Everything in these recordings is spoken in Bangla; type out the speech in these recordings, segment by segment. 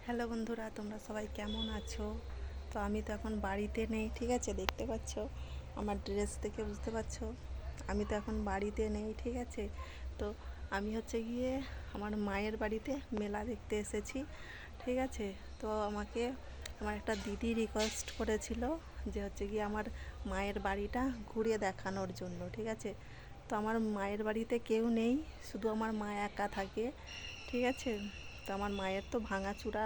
হ্যালো বন্ধুরা, তোমরা সবাই কেমন আছো? তো আমি তো এখন বাড়িতে নেই, ঠিক আছে? দেখতে পাচ্ছ আমার ড্রেস দেখে বুঝতে পারছো আমি তো এখন বাড়িতে নেই, ঠিক আছে? তো আমি হচ্ছে গিয়ে আমার মায়ের বাড়িতে মেলা দেখতে এসেছি, ঠিক আছে? তো আমাকে আমার একটা দিদি রিকোয়েস্ট করেছিল যে হচ্ছে গিয়ে আমার মায়ের বাড়িটা ঘুরিয়ে দেখানোর জন্য, ঠিক আছে? তো আমার মায়ের বাড়িতে কেউ নেই, শুধু আমার মা একা থাকে, ঠিক আছে? তো আমার মায়ের তো ভাঙাচোরা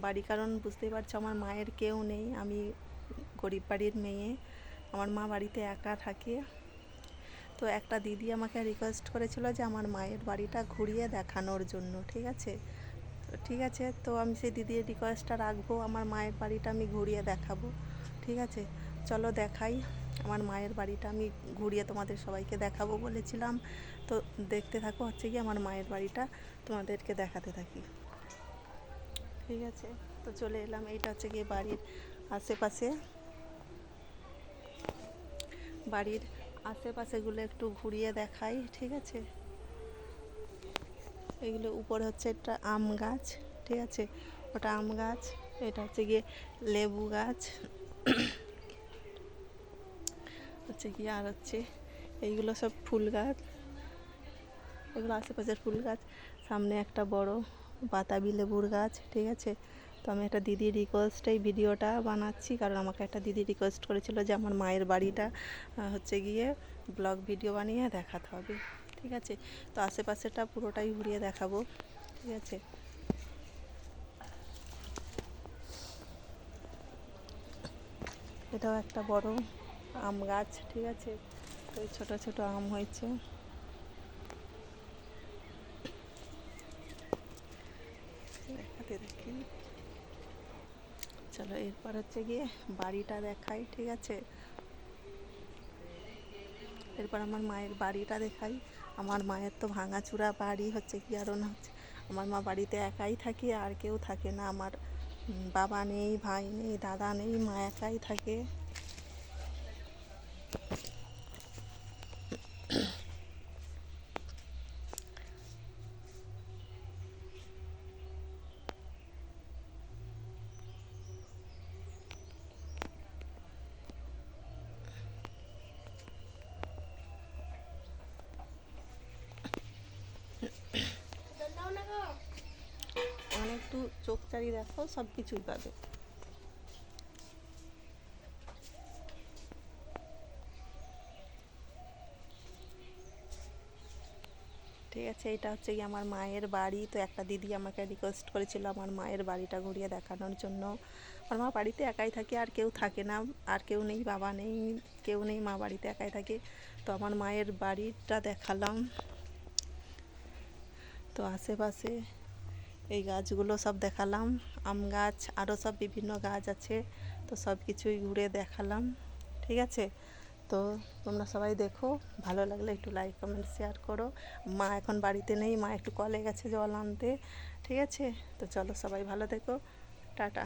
বাড়ি, কারণ বুঝতেই পারছো আমার মায়ের কেউ নেই, আমি গরিব বাড়ির মেয়ে, আমার মা বাড়িতে একা থাকে। তো একটা দিদি আমাকে রিকোয়েস্ট করেছিল যে আমার মায়ের বাড়িটা ঘুরিয়ে দেখানোর জন্য, ঠিক আছে? তো ঠিক আছে, তো আমি সেই দিদির রিকোয়েস্টটা রাখবো, আমার মায়ের বাড়িটা আমি ঘুরিয়ে দেখাবো, ঠিক আছে? চলো দেখাই আমার মায়ের বাড়িটা, আমি ঘুরিয়ে তোমাদের সবাইকে দেখাবো বলেছিলাম। তো দেখতে থাকো, হচ্ছে কি আমার মায়ের বাড়িটা তোমাদেরকে দেখাতে থাকি, ঠিক আছে? তো চলে এলাম, এইটা হচ্ছে গিয়ে বাড়ির আশেপাশে, বাড়ির আশেপাশেগুলো একটু ঘুরিয়ে দেখাই, ঠিক আছে? এগুলো উপরে হচ্ছে একটা আম গাছ, ঠিক আছে? ওটা আম গাছ, এটা হচ্ছে গিয়ে লেবু গাছ, হচ্ছে গিয়ে আর হচ্ছে এইগুলো সব ফুল গাছ, এগুলো আশেপাশের ফুল গাছ। সামনে একটা বড় বাতাবি লেবুর গাছ, ঠিক আছে? তো আমি একটা দিদির রিকোয়েস্টে এই ভিডিওটা বানাচ্ছি, কারণ আমাকে একটা দিদি রিকোয়েস্ট করেছিল যে আমার মায়ের বাড়িটা হচ্ছে গিয়ে ব্লগ ভিডিও বানিয়ে দেখাতে হবে, ঠিক আছে? তো আশেপাশেটা পুরোটাই ঘুরিয়ে দেখাবো, ঠিক আছে? এটাও একটা বড় আম গাছ, ঠিক আছে? তো ছোট ছোট আম হয়েছে, দেখাতে দেখি। চলো এরপর হচ্ছে গিয়ে বাড়িটা দেখাই, ঠিক আছে? এরপর আমার মায়ের বাড়িটা দেখাই। আমার মায়ের তো ভাঙাচোরা বাড়ি, হচ্ছে কি কারণ হচ্ছে আমার মা বাড়িতে একাই থাকে, আর কেউ থাকে না, আমার বাবা নেই, ভাই নেই, দাদা নেই, মা একাই থাকে। একটু চোখ চালিয়ে দেখো, সব কিছুই পাবে, ঠিক আছে? এটা হচ্ছে কি আমার মায়ের বাড়ি। তো একটা দিদি আমাকে রিকোয়েস্ট করেছিল আমার মায়ের বাড়িটা ঘুরিয়ে দেখানোর জন্য। আমার মা বাড়িতে একাই থাকে, আর কেউ থাকে না, আর কেউ নেই, বাবা নেই, কেউ নেই, মা বাড়িতে একাই থাকে। তো আমার মায়ের বাড়িটা দেখালাম। তো আশেপাশে এই গাছগুলো সব দেখালাম, আম গাছ, আরও সব বিভিন্ন গাছ আছে, তো সব কিছুই ঘুরে দেখালাম, ঠিক আছে? তো তোমরা সবাই দেখো, ভালো লাগলে একটু লাইক কমেন্ট শেয়ার করো। মা এখন বাড়িতে নেই, মা একটু কলে গেছে জল আনতে, ঠিক আছে? তো চলো সবাই ভালো থেকো, টাটা।